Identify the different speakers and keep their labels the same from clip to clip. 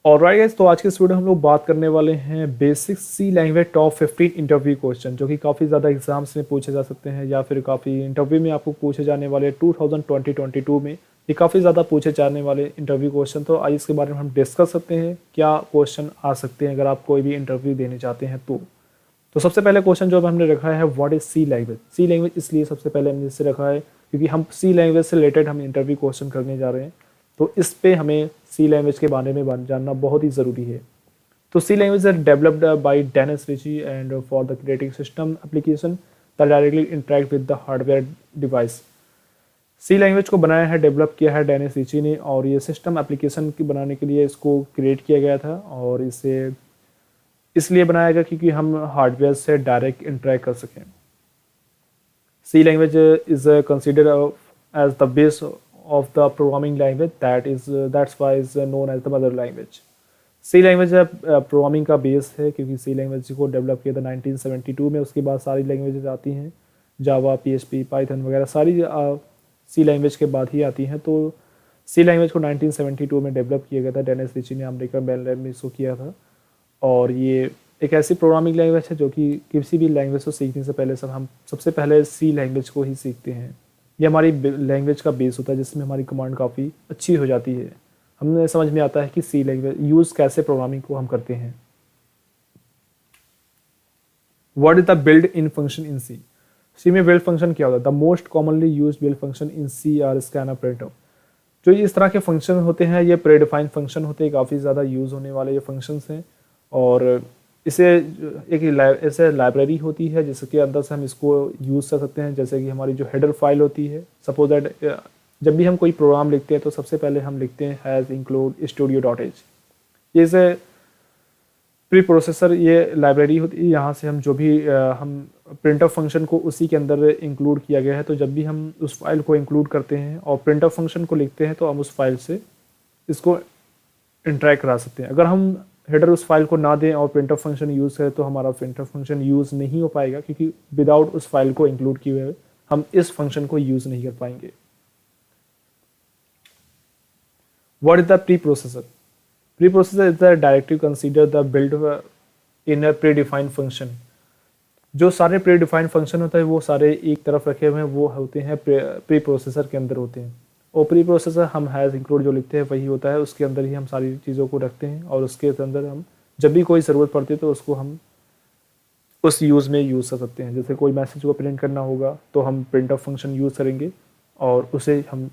Speaker 1: Alright guys, तो आज के इस वीडियो में हम लोग बात करने वाले हैं बेसिक सी लैंग्वेज टॉप 15 इंटरव्यू क्वेश्चन, जो कि काफ़ी ज़्यादा एग्जाम्स में पूछे जा सकते हैं या फिर काफ़ी इंटरव्यू में आपको पूछे जाने वाले 2022 में ये काफ़ी ज़्यादा पूछे जाने वाले इंटरव्यू क्वेश्चन। तो आज इसके बारे में हम डिस्कस करते हैं क्या क्वेश्चन आ सकते हैं अगर आप कोई भी इंटरव्यू देने चाहते हैं तो सबसे पहले क्वेश्चन जो हमने रखा है what is C language. C language इसलिए सबसे पहले हमने इससे रखा है क्योंकि हम सी लैंग्वेज से रिलेटेड हम इंटरव्यू क्वेश्चन करने जा रहे हैं, तो इस पे हमें सी लैंग्वेज के बारे में जानना बहुत ही ज़रूरी है। तो C language are developed by Dennis Ritchie and for the creating system application that directly interact with the hardware device. C language को बनाया है, डेवलप किया है डेनिस रिची ने, और ये सिस्टम एप्लीकेशन की बनाने के लिए इसको क्रिएट किया गया था, और इसे इसलिए बनाया गया क्योंकि हम हार्डवेयर से डायरेक्ट इंटरेक्ट कर सकें। C language is considered as the base of the programming language, that's why is known as the mother language. C language programming का बेस है क्योंकि सी लैंग्वेज को डेवलप किया था 1972 में। उसके बाद सारी लैंग्वेजेस आती हैं, जावा, पीएचपी, पाइथन वगैरह सारी सी लैंग्वेज के बाद ही आती हैं। तो सी लैंग्वेज को 1972 में डेवलप किया गया था, डेनिस रिची ने अमेरिका मेलैंड में इसको किया था। और ये एक ऐसी प्रोग्रामिंग लैंग्वेज है जो कि किसी भी लैंग्वेज को सीखने से पहले हम सबसे पहले सी लैंग्वेज को ही सीखते हैं। ये हमारी लैंग्वेज का बेस होता है जिसमें हमारी कमांड काफ़ी अच्छी हो जाती है, हमें समझ में आता है कि सी लैंग्वेज यूज़ कैसे प्रोग्रामिंग को हम करते हैं। What is the build in function in C. C में बिल्ड फंक्शन क्या होता है? The most commonly use build function in C are scanner, printf. जो इस तरह के फंक्शन होते हैं ये प्रीडिफाइंड फंक्शन होते हैं, काफ़ी ज़्यादा यूज़ होने वाले ये फंक्शंस हैं। और इसे एक ऐसे लाइब्रेरी होती है जिसके अंदर से हम इसको यूज़ कर सकते हैं, जैसे कि हमारी जो हेडर फाइल होती है। सपोज दैट जब भी हम कोई प्रोग्राम लिखते हैं तो सबसे पहले हम लिखते हैं हैज़ इंक्लूड studio.h। ये से प्री प्रोसेसर ये लाइब्रेरी होती है, यहाँ से हम जो भी हम प्रिंटअप फंक्शन को उसी के अंदर इंक्लूड किया गया है। तो जब भी हम उस फाइल को इंक्लूड करते हैं और प्रिंटअप फंक्शन को लिखते हैं तो हम उस फाइल से इसको इंटरेक्ट करा सकते हैं। अगर हम हेडर उस फाइल को ना दें और प्रिंटअप फंक्शन यूज़ करें तो हमारा प्रिंटअप फंक्शन यूज़ नहीं हो पाएगा, क्योंकि विदाउट उस फाइल को इंक्लूड किए हुए हम इस फंक्शन को यूज़ नहीं कर पाएंगे। What is the pre processor? Pre processor is the directive consider the build in a pre defined function. जो सारे प्री डिफाइंड फंक्शन होता है वो सारे एक तरफ रखे हुए हैं, वो होते हैं प्री प्रोसेसर के अंदर होते हैं। और प्री प्रोसेसर हम हैज़ इंक्लूड जो लिखते हैं वही होता है, उसके अंदर ही हम सारी चीज़ों को रखते हैं, और उसके अंदर हम जब भी कोई ज़रूरत पड़ती है तो उसको हम उस यूज़ में यूज़ कर सकते हैं। जैसे कोई मैसेज को प्रिंट करना होगा तो हम प्रिंटअप फंक्शन यूज़ करेंगे और उसे हम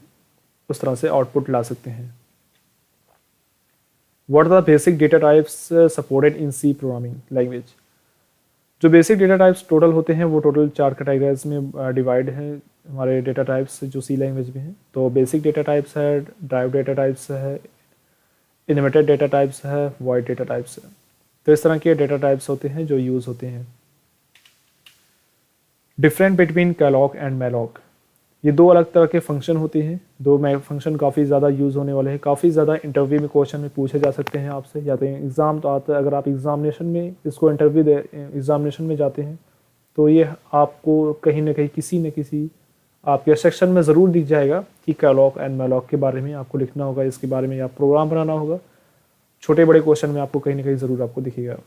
Speaker 1: उस तरह से आउटपुट ला सकते हैं। What are the basic data types supported in C programming language. जो बेसिक डेटा टाइप्स टोटल होते हैं वो टोटल 4 कैटेगरीज में डिवाइड है हमारे डेटा टाइप्स जो सी लैंग्वेज में हैं। तो बेसिक डेटा टाइप्स है, ड्राइव डेटा टाइप्स है, इनवर्टेड डेटा टाइप्स है, वॉइड डेटा टाइप्स है। तो इस तरह के डेटा टाइप्स होते हैं जो यूज़ होते हैं। Different between calloc and malloc. ये दो अलग तरह के फंक्शन होते हैं। दो फंक्शन काफ़ी ज़्यादा यूज़ होने वाले हैं, काफ़ी ज़्यादा इंटरव्यू में क्वेश्चन में पूछे जा सकते हैं आपसे, या तो एग्ज़ाम तो आता है। अगर आप एग्जामिनेशन में इसको एग्जामिनेशन में जाते हैं तो ये आपको कहीं ना कहीं किसी न किसी आपके सेक्शन में ज़रूर दिख जाएगा कि कैलॉग एंड मैलॉग के बारे में आपको लिखना होगा, इसके बारे में आप प्रोग्राम बनाना होगा। छोटे बड़े क्वेश्चन में आपको कहीं ना कहीं ज़रूर आपको दिखेगा।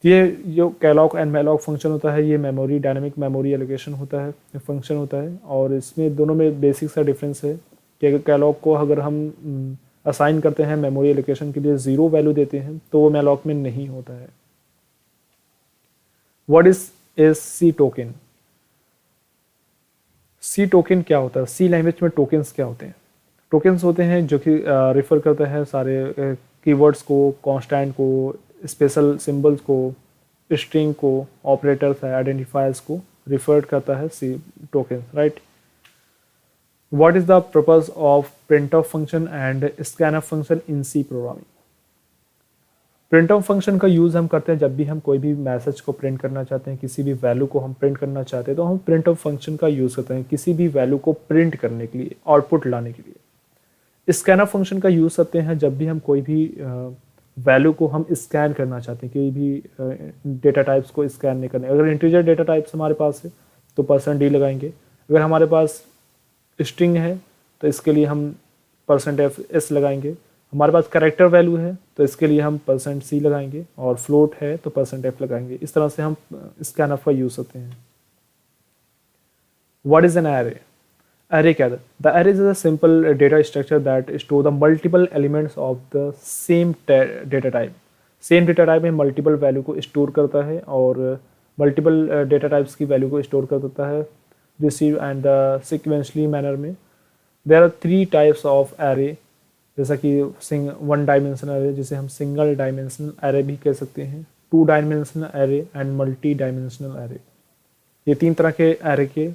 Speaker 1: ये जो कैलॉग एंड मैलॉग फंक्शन होता है ये मेमोरी डायनेमिक मेमोरी एलोकेशन होता है, फंक्शन होता है। और इसमें दोनों में बेसिक सा डिफरेंस है कि अगर कैलॉग को अगर हम असाइन करते हैं मेमोरी एलोकेशन के लिए 0 वैल्यू देते हैं तो वो मैलॉग में नहीं होता है। What is C token? C token क्या होता है? सी लैंग्वेज में टोकन्स क्या होते हैं? टोकन्स होते हैं जो कि रिफ़र करते हैं सारे कीवर्ड्स को, कांस्टेंट को, स्पेशल सिंबल्स को, स्ट्रिंग को, ऑपरेटर्स है, आइडेंटिफायर्स को रिफर करता है C tokens, right. What is the purpose of printf function and scanf function in C programming? Printf function का यूज़ हम करते हैं जब भी हम कोई भी मैसेज को प्रिंट करना चाहते हैं, किसी भी वैल्यू को हम प्रिंट करना चाहते हैं तो हम प्रिंटफ फंक्शन का यूज़ करते हैं किसी भी वैल्यू को प्रिंट करने के लिए, आउटपुट लाने के लिए। स्कैनफ फंक्शन का यूज़ करते हैं जब भी हम कोई भी वैल्यू को हम स्कैन करना चाहते हैं, कोई भी डेटा टाइप्स को स्कैन नहीं करने। अगर इंटीजर डेटा टाइप्स हमारे पास है तो %d लगाएंगे, अगर हमारे पास स्ट्रिंग है तो इसके लिए हम %s लगाएंगे, हमारे पास कैरेक्टर वैल्यू है तो इसके लिए हम %c लगाएंगे, और फ्लोट है तो %f लगाएंगे। इस तरह से हम स्कैनफ का यूज़ करते हैं। What is an array? Array क्या है? The array is a simple data structure that store the multiple elements of the same data type. Same data type में मल्टीपल वैल्यू को स्टोर करता है, और मल्टीपल डेटा टाइप्स की value को store कर देता है receive and the sequentially manner में। There are 3 types of array, जैसा कि वन डायमेंशनल एरे जिसे हम सिंगल डायमेंशनल एरे भी कह सकते हैं, 2 dimensional array and multi dimensional array. ये 3 तरह के एरे के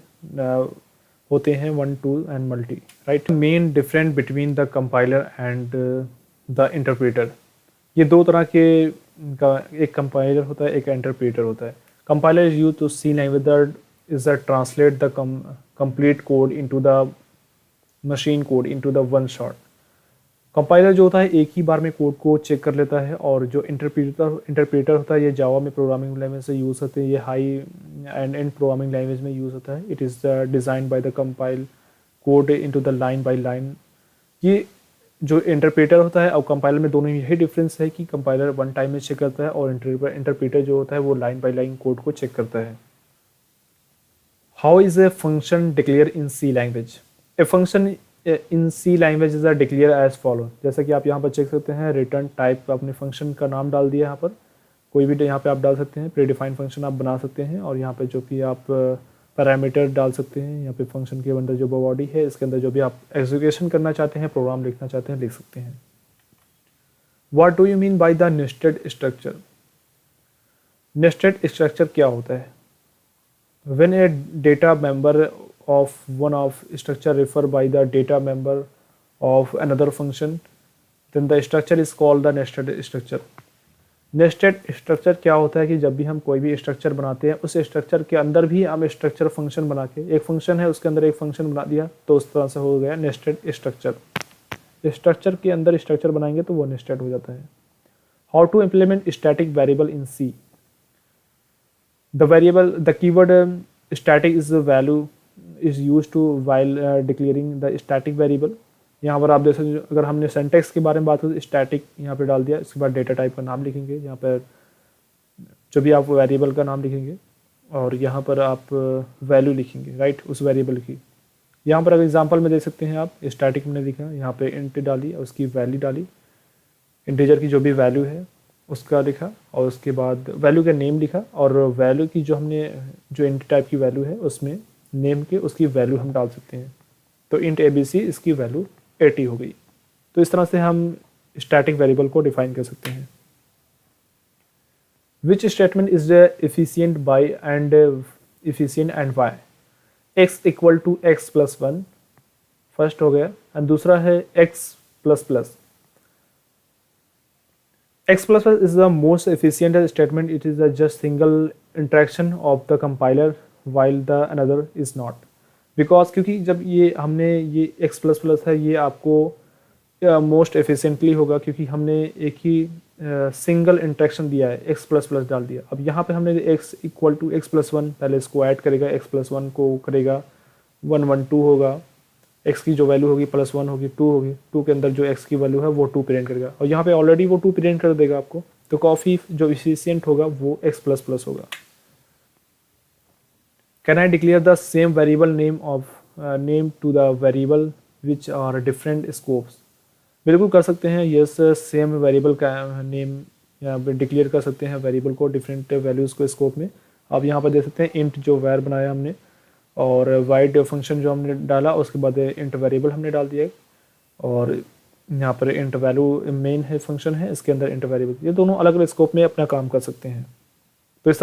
Speaker 1: होते हैं, 1, 2 and multi, right. Main difference between the compiler and the interpreter, ये 2 तरह के का, एक कंपाइलर होता है, एक इंटरप्रेटर होता है। Compiler is used to C language that is the translate the complete code into the machine code into the one shot. Compiler जो होता है एक ही बार में कोड को चेक कर लेता है, और जो इंटरप्रेटर होता है ये जावा में प्रोग्रामिंग लैंग्वेज से यूज़ होते हैं, ये हाई एंड प्रोग्रामिंग लैंग्वेज में यूज़ होता है। It is design by the compile code into the line by line. ये जो इंटरप्रेटर होता है और कंपाइलर में दोनों में यही डिफरेंस है कि कंपाइलर वन टाइम में चेक करता है, और इंटरप्रेटर जो होता है वो लाइन बाय लाइन कोड को चेक करता है। How is a function declare in C language? A function in C language is declare as follow. जैसा कि आप यहाँ पर चेक सकते हैं, रिटर्न टाइप अपने फंक्शन का नाम डाल दिया, यहाँ पर कोई भी यहाँ पे आप डाल सकते हैं, प्रीडिफाइंड फंक्शन आप बना सकते हैं, और यहाँ पे जो भी आप पैरामीटर डाल सकते हैं। यहाँ पे फंक्शन के अंदर जो बॉडी है इसके अंदर जो भी आप एग्जीक्यूशन करना चाहते हैं, प्रोग्राम लिखना चाहते हैं, लिख सकते हैं। What do you mean by the nested structure? Nested structure क्या होता है? When A data member of one of structure refer by the data member of another function, then the structure is called the nested structure. nested structure क्या होता है कि जब भी हम कोई भी स्ट्रक्चर बनाते हैं, उस स्ट्रक्चर के अंदर भी हम स्ट्रक्चर फंक्शन बना के, एक फंक्शन है उसके अंदर एक फंक्शन बना दिया, तो उस तरह से हो गया नेस्टेड स्ट्रक्चर। स्ट्रक्चर के अंदर स्ट्रक्चर बनाएंगे तो वो नेस्टेड हो जाता है। How to implement static variable in C? The keyword static is the value is used to while declaring the static variable। यहाँ पर आप देख सकते हैं, अगर हमने सिंटैक्स के बारे में बात करें, स्टैटिक यहाँ पे डाल दिया, इसके बाद डेटा टाइप का नाम लिखेंगे, यहाँ पर जो भी आप वेरिएबल का नाम लिखेंगे, और यहाँ पर आप वैल्यू लिखेंगे, राइट, उस वेरिएबल की। यहाँ पर अगर एग्जांपल में देख सकते हैं आप, स्टैटिक में लिखा, यहाँ पे इंट डाली और उसकी वैल्यू डाली, इंटीजर की जो भी वैल्यू है उसका लिखा, और उसके बाद वैल्यू का नेम लिखा, और वैल्यू की जो हमने जो इंट टाइप की वैल्यू है उसमें नेम के उसकी वैल्यू हम डाल सकते हैं। तो इंट ABC इसकी वैल्यू 80 हो गई। तो इस तरह से हम स्टैटिक वेरिएबल को डिफाइन कर सकते हैं। Which statement is efficient by and efficient and why? x equal to x plus 1 first हो गया, एंड दूसरा है x plus plus. x plus plus is the most efficient statement. It is just single instruction of the compiler while the another is not, because क्योंकि जब ये हमने ये x plus plus है, ये आपको मोस्ट एफिशिएंटली होगा क्योंकि हमने एक ही सिंगल इंट्रैक्शन दिया है, x प्लस प्लस डाल दिया। अब यहाँ पे हमने x equal to x plus 1, पहले इसको ऐड करेगा, x प्लस 1 को करेगा 1 1 2 होगा, x की जो वैल्यू होगी प्लस 1 होगी 2 होगी, 2 के अंदर जो x की वैल्यू है वो 2 प्रिंट करेगा, और यहाँ पे ऑलरेडी वो 2 प्रिंट कर देगा आपको। तो काफ़ी जो एफिशिएंट होगा वो x प्लस प्लस होगा। Can I declare the same variable name to the variable which are different scopes? बिल्कुल कर सकते हैं, यस, सेम वेरिएबल का नेम यहाँ पे डिक्लेयर कर सकते हैं वेरिएबल को डिफरेंट वैल्यूज़ को स्कोप में। आप यहाँ पर देख सकते हैं इंट जो वैर बनाया हमने, और वाइड फंक्शन जो हमने डाला, उसके बाद इंट वेरिएबल हमने डाल दिया, और यहाँ पर इंट वैल्यू मेन है फंक्शन है, इसके अंदर इंट वेरिएबल, ये दोनों अलग अलग स्कोप में अपना काम कर सकते हैं।